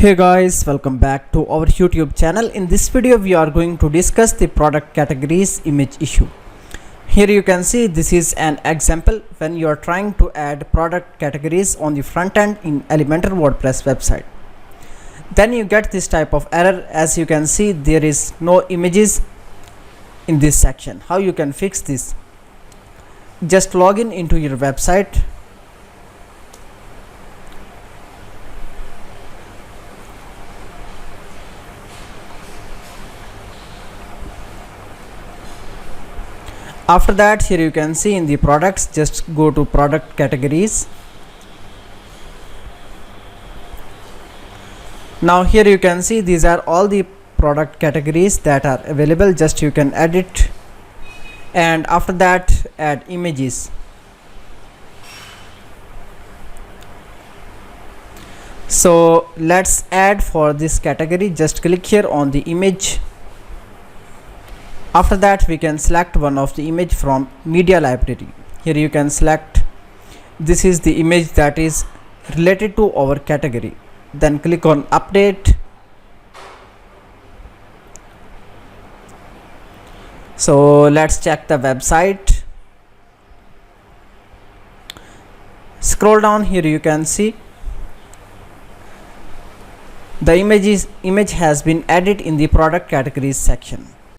Hey guys, welcome back to our YouTube channel. In this video we are going to discuss the product categories image issue. Here you can see this is an example when you are trying to add product categories on the front end in Elementor WordPress website. Then you get this type of error. As you can see, there is no images in this section. How you can fix this? Just log in into your website. After that, here you can see in the products, just go to product categories. Now here you can see these are all the product categories that are available. Just you can edit, and after that add images. So let's add for this category. Just click here on the image. After that we can select one of the image from media library. Here you can select, this is the image that is related to our category. Then click on update. So let's check the website. Scroll down. Here you can see the image has been added in the product categories section.